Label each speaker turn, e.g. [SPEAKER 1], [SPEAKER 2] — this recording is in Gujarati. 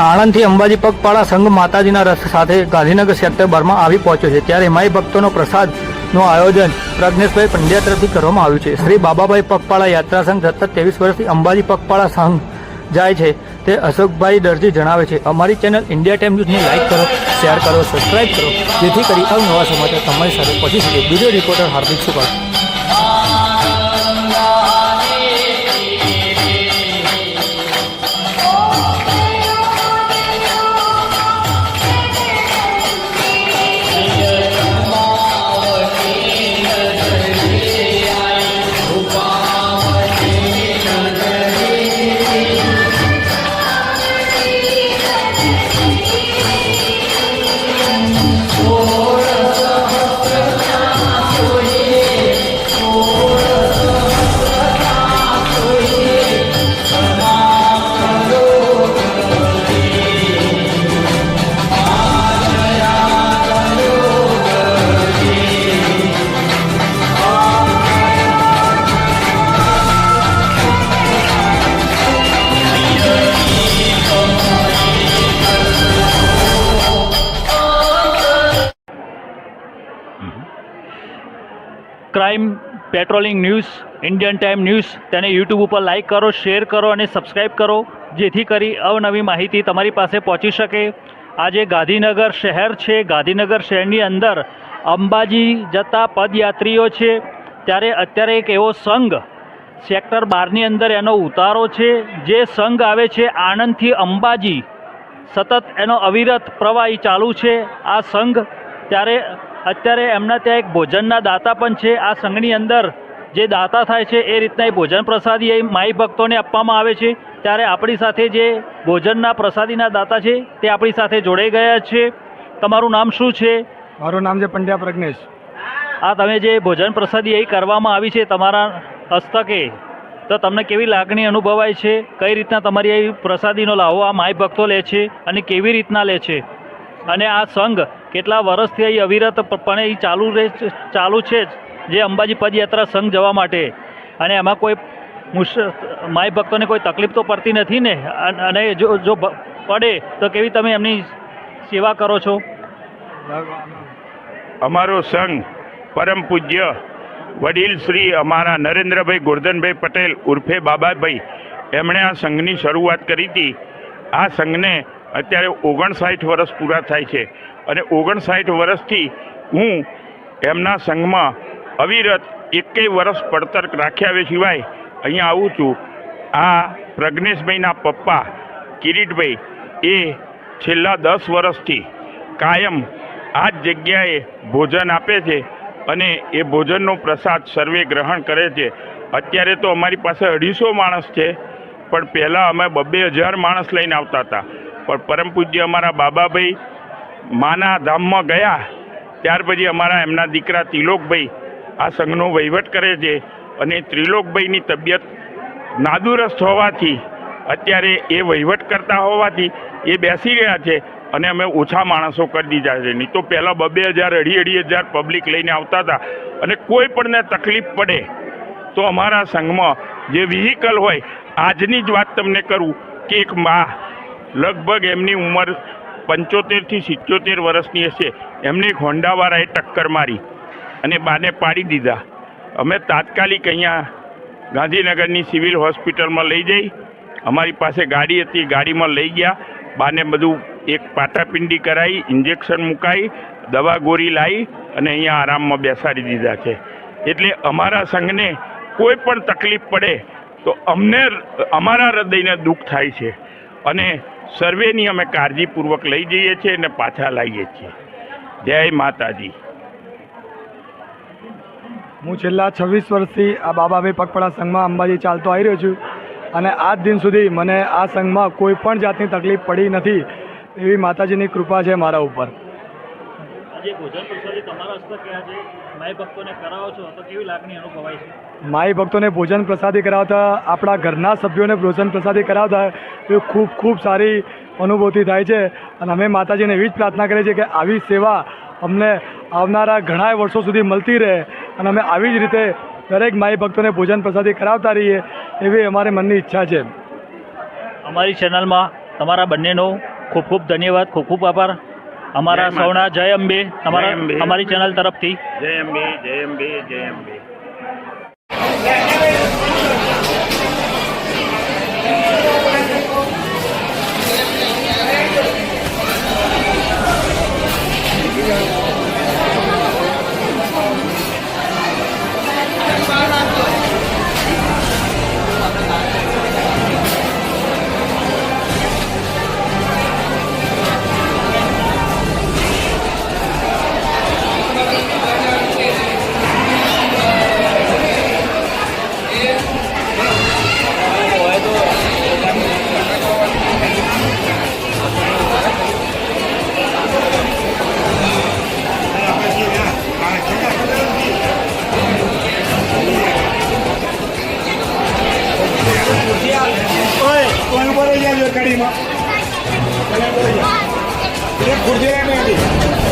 [SPEAKER 1] આણંદથી અંબાજી પગપાળા સંઘ માતાજીના રથ સાથે ગાંધીનગર સેક્ટર 12 માં આવી પહોંચ્યો છે। ત્યારે માઈ ભક્તોનો પ્રસાદનું આયોજન પ્રજ્ઞેશભાઈ પંડ્યા તરફથી કરવામાં આવ્યું છે। શ્રી બાબાભાઈ પગપાળા યાત્રા સંઘ સતત 23 વર્ષથી અંબાજી પગપાળા સંઘ જાય છે તે અશોકભાઈ દરજી જણાવે છે। અમારી ચેનલ ઇન્ડિયા ટાઈમ ન્યૂઝને લાઇક કરો, શેર કરો, સબસ્ક્રાઇબ કરો, જેથી કરી અવનવા સમાચાર તમારી સાથે પહોંચી શકે। Video reporter Hardik Supar. Crime patrolling news, Indian time news તેને યુટ્યુબ ઉપર લાઇક કરો, શેર કરો અને સબસ્ક્રાઈબ કરો, જેથી કરી અવનવી માહિતી તમારી પાસે પહોંચી શકે। આજે ગાંધીનગર શહેર છે। ગાંધીનગર શહેરની અંદર અંબાજી જતા પદયાત્રીઓ છે। ત્યારે અત્યારે એક એવો સંઘ સેક્ટર 12ની અંદર એનો ઉતારો છે। જે સંઘ આવે છે આણંદથી અંબાજી, સતત એનો અવિરત પ્રવાહી ચાલુ છે આ સંઘ। ત્યારે અત્યારે એમના ત્યાં એક ભોજનના દાતા પણ છે। આ સંઘની અંદર જે દાતા થાય છે એ રીતના એ ભોજન પ્રસાદી એ માઈ ભક્તોને આપવામાં આવે છે। ત્યારે આપણી સાથે જે ભોજનના પ્રસાદીના દાતા છે તે આપણી સાથે જોડાઈ ગયા છે। તમારું નામ શું છે?
[SPEAKER 2] મારું નામ છે પંડ્યા પ્રજ્ઞેશ।
[SPEAKER 1] આ તમે જે ભોજન પ્રસાદી એ કરવામાં આવી છે તમારા હસ્તકે, તો તમને કેવી લાગણી અનુભવાય છે? કઈ રીતના તમારી એ પ્રસાદીનો લાવો આ માઈ ભક્તો લે છે અને કેવી રીતના લે છે? અને આ સંઘ કેટલા વર્ષથી અહીં અવિરતપણે એ ચાલુ છે જે અંબાજી પદયાત્રા સંઘ જવા માટે? અને એમાં કોઈ માઈ ભક્તોને કોઈ તકલીફ તો પડતી નથી ને? અને જો પડે તો કેવી તમે એમની સેવા કરો છો?
[SPEAKER 3] અમારો સંઘ પરમ પૂજ્ય વડીલ શ્રી અમારા નરેન્દ્રભાઈ ગોરધનભાઈ પટેલ ઉર્ફે બાબાભાઈ, એમણે આ સંઘની શરૂઆત કરી હતી। આ સંઘને અત્યારે 59 વર્ષ પૂરા થાય છે અને 59 વર્ષથી હું એમના સંઘમાં અવિરત 1 વર્ષ પડતર રાખ્યા સિવાય અહીંયા આવું છું। આ પ્રજ્ઞેશભાઈના પપ્પા કિરીટભાઈ એ છેલ્લા 10 વર્ષથી કાયમ આ જ જગ્યાએ ભોજન આપે છે અને એ ભોજનનો પ્રસાદ સર્વે ગ્રહણ કરે છે। અત્યારે તો અમારી પાસે 250 માણસ છે, પણ પહેલાં અમે 2,000 માણસ લઈને આવતા હતા। પણ પરમ પૂજ્ય અમારા બાબાભાઈ માના ધામમાં ગયા ત્યાર પછી અમારા એમના દીકરા ત્રિલોકભાઈ આ સંઘનો વહીવટ કરે છે અને ત્રિલોકભાઈની તબિયત નાદુરસ્ત હોવાથી અત્યારે એ વહીવટ કરતા હોવાથી એ બેસી ગયા છે અને અમે ઓછા માણસો કરી દીધા છે। નહીં તો પહેલાં 2,000 2,500 પબ્લિક લઈને આવતા હતા અને કોઈ પણને તકલીફ પડે તો અમારા સંઘમાં જે વ્હીકલ હોય, આજની જ વાત તમને કરું કે એક મા લગભગ એમની ઉંમર 75 થી 77 વર્ષની હશે, એમને એક હોન્ડાવાળાએ ટક્કર મારી અને બાને પાડી દીધા। અમે તાત્કાલિક અહીંયા ગાંધીનગરની સિવિલ હોસ્પિટલમાં લઈ જઈ, અમારી પાસે ગાડી હતી, ગાડીમાં લઈ ગયા, બાને બધું એક પાટાપિંડી કરાવી, ઇન્જેક્શન મુકાઈ, દવા ગોળી લાવી અને અહીંયા આરામમાં બેસાડી દીધા છે। એટલે અમારા સંઘને કોઈ પણ તકલીફ પડે તો અમને અમારા હૃદયને દુઃખ થાય છે અને સર્વેની અમે કાળજીપૂર્વક લઈ જઈએ છીએ અને પાછા લાવીએ છીએ। જય માતાજી।
[SPEAKER 2] હું છેલ્લા 26 વર્ષથી આ બાબાભાઈ પગપાળા સંઘમાં અંબાજી ચાલતો આવી રહ્યો છું અને આજ દિન સુધી મને આ સંઘમાં કોઈ પણ જાતની તકલીફ પડી નથી, એવી માતાજીની કૃપા છે મારા ઉપર। માઈ ભક્તોને ભોજન પ્રસાદી કરાવતા, આપણા ઘરના સભ્યોને ભોજન પ્રસાદી કરાવતા એ ખૂબ ખૂબ સારી અનુભૂતિ થાય છે અને અમે માતાજીને એવી જ પ્રાર્થના કરીએ છીએ કે આવી સેવા અમને આવનારા ઘણા વર્ષો સુધી મળતી રહે અને અમે આવી જ રીતે દરેક માઈ ભક્તોને ભોજન પ્રસાદી કરાવતા રહીએ, એવી અમારે મનની ઈચ્છા છે।
[SPEAKER 1] અમારી ચેનલમાં તમારા બંનેનો ખૂબ ખૂબ ધન્યવાદ, ખૂબ ખૂબ આભાર. અમારા
[SPEAKER 3] જય માતા.
[SPEAKER 1] સૌના જય અંબે,
[SPEAKER 3] જય અંબે.
[SPEAKER 1] અમારી ચેનલ તરફથી.
[SPEAKER 3] જય અંબે, જય અંબે, જય અંબે.
[SPEAKER 4] ખુરશી